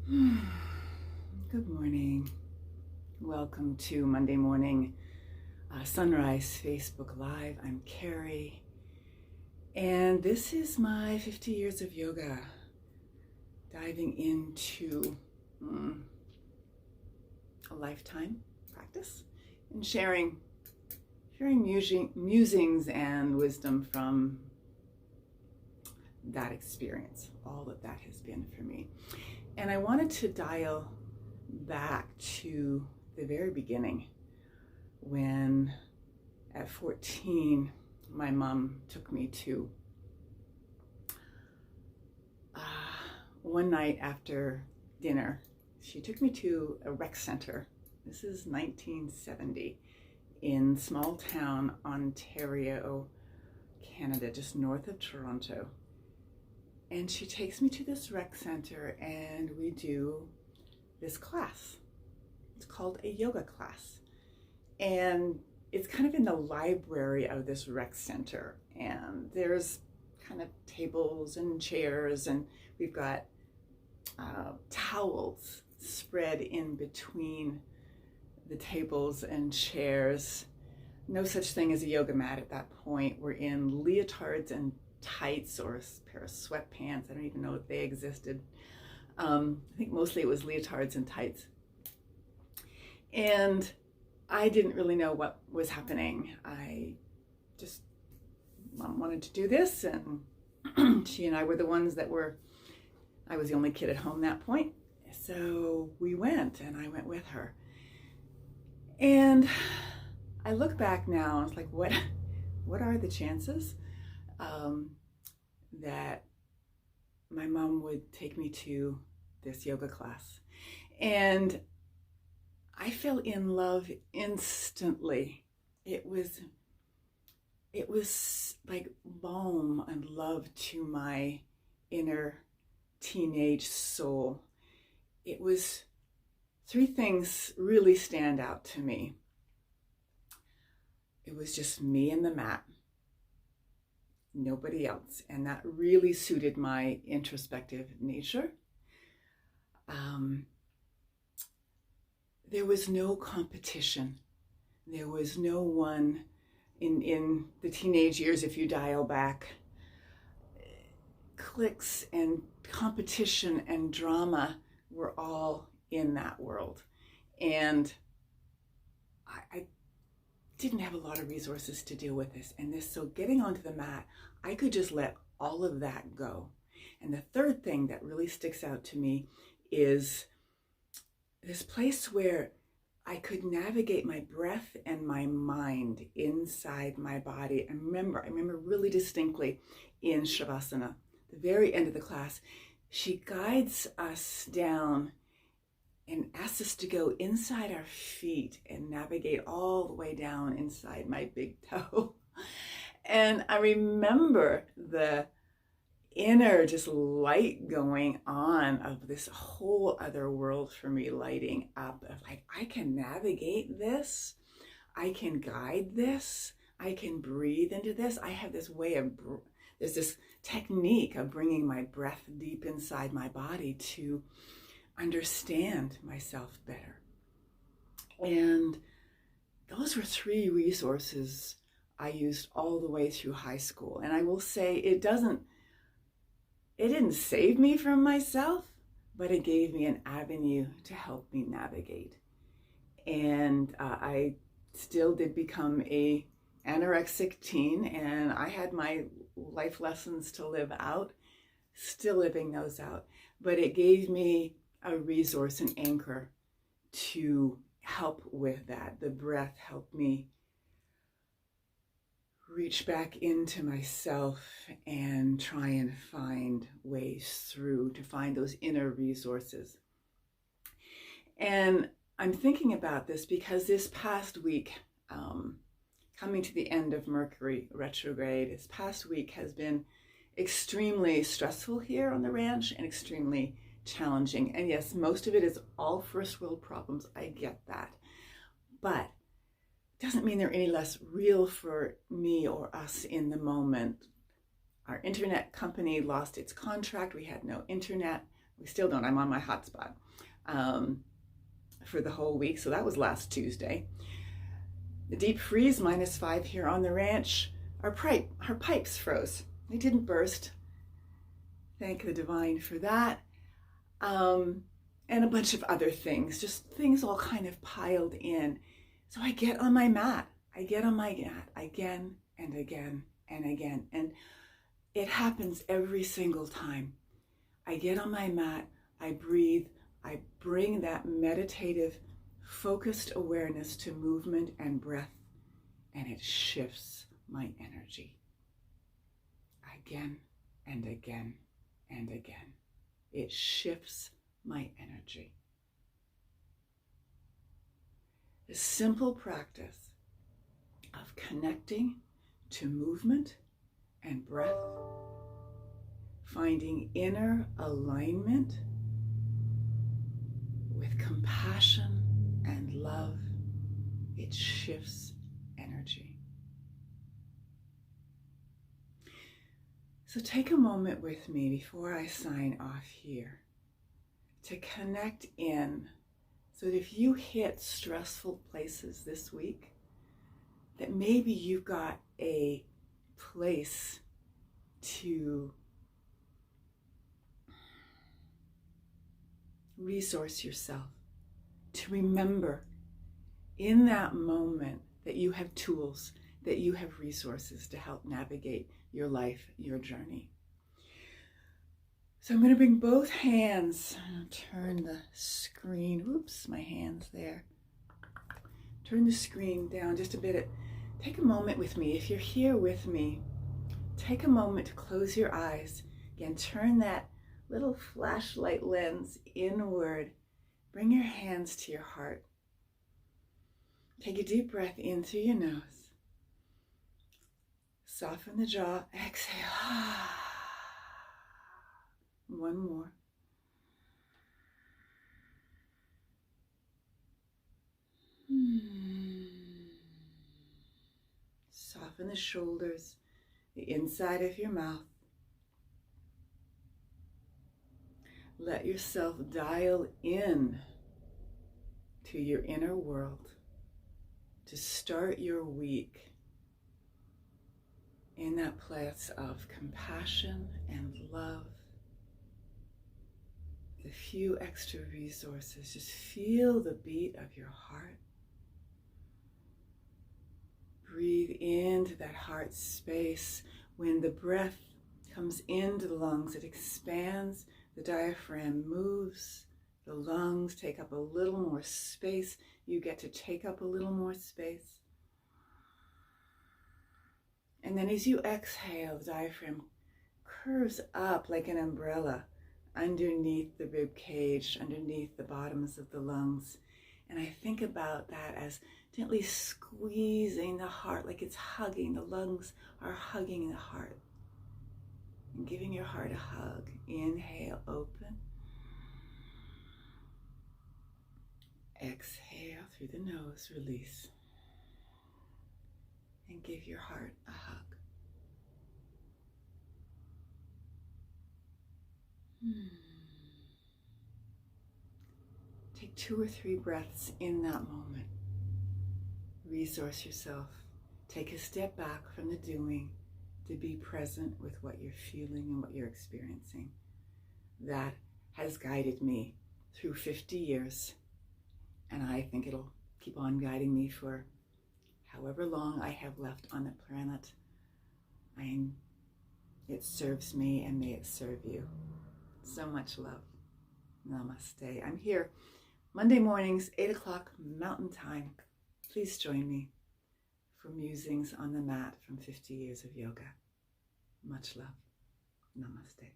Good morning. Welcome to Monday morning Sunrise Facebook Live. I'm Carrie, and this is my 50 years of yoga, diving into a lifetime practice and sharing musings and wisdom from that experience, all that has been for me. And I wanted to dial back to the very beginning when at 14 my mom took me to one night after dinner. She took me to a rec center. This is 1970 in small town Ontario, Canada, just north of Toronto. And she takes me to this rec center and we do this class. It's called a yoga class. And it's kind of in the library of this rec center. And there's kind of tables and chairs, and we've got towels spread in between the tables and chairs. No such thing as a yoga mat at that point. We're in leotards and tights or a pair of sweatpants. I don't even know if they existed. I think mostly it was leotards and tights. And I didn't really know what was happening. Mom wanted to do this, and she and I were the ones I was the only kid at home that point. So we went, and I went with her. And I look back now, and it's like, what are the chances that my mom would take me to this yoga class? And I fell in love instantly. It was like balm and love to my inner teenage soul. It was three things really stand out to me. It was just me and the mat, nobody else, and that really suited my introspective nature. There was no competition. There was no one in the teenage years, if you dial back, cliques and competition and drama were all in that world. And I didn't have a lot of resources to deal with this. So getting onto the mat, I could just let all of that go. And the third thing that really sticks out to me is this place where I could navigate my breath and my mind inside my body. I remember really distinctly in Shavasana, the very end of the class, she guides us down and asks us to go inside our feet and navigate all the way down inside my big toe. And I remember the inner just light going on of this whole other world for me lighting up of like, I can navigate this, I can guide this, I can breathe into this. I have this way of, there's this technique of bringing my breath deep inside my body to understand myself better. And those were three resources I used all the way through high school. And I will say it didn't save me from myself, but it gave me an avenue to help me navigate. And I still did become a anorexic teen, and I had my life lessons to live out, still living those out. But it gave me a resource, an anchor to help with that. The breath helped me reach back into myself and try and find ways through to find those inner resources. And I'm thinking about this because this past week, coming to the end of Mercury retrograde, this past week has been extremely stressful here on the ranch and extremely challenging. And yes, most of it is all first world problems. I get that. But doesn't mean they're any less real for me or us in the moment. Our internet company lost its contract. We had no internet. We still don't. I'm on my hotspot for the whole week. So that was last Tuesday. The deep freeze, -5 here on the ranch. Our pipes froze. They didn't burst. Thank the divine for that. And a bunch of other things, just things all kind of piled in. So I get on my mat. I get on my mat again and again and again. And it happens every single time. I get on my mat, I breathe, I bring that meditative, focused awareness to movement and breath, and it shifts my energy. Again and again and again. It shifts my energy. A simple practice of connecting to movement and breath, finding inner alignment with compassion and love, it shifts energy. So take a moment with me before I sign off here to connect in, so that if you hit stressful places this week, that maybe you've got a place to resource yourself, to remember in that moment that you have tools, that you have resources to help navigate your life, your journey. So I'm going to bring both hands, turn the screen, oops, my hand's there. Turn the screen down just a bit. Take a moment with me. If you're here with me, take a moment to close your eyes. Again, turn that little flashlight lens inward. Bring your hands to your heart. Take a deep breath in through your nose. Soften the jaw. Exhale. One more. Soften the shoulders, the inside of your mouth. Let yourself dial in to your inner world to start your week in that place of compassion and love. The few extra resources. Just feel the beat of your heart. Breathe into that heart space. When the breath comes into the lungs, it expands, the diaphragm moves, the lungs take up a little more space. You get to take up a little more space. And then as you exhale, the diaphragm curves up like an umbrella underneath the rib cage, underneath the bottoms of the lungs. And I think about that as gently squeezing the heart, like it's hugging. The lungs are hugging the heart. And giving your heart a hug. Inhale, open. Exhale through the nose, release. And give your heart a hug. Take 2 or 3 breaths in that moment. Resource yourself. Take a step back from the doing to be present with what you're feeling and what you're experiencing. That has guided me through 50 years, and I think it'll keep on guiding me for however long I have left on the planet. It serves me, and may it serve you. So much love. Namaste. I'm here Monday mornings, 8 o'clock Mountain Time. Please join me for musings on the mat from 50 years of yoga. Much love. Namaste.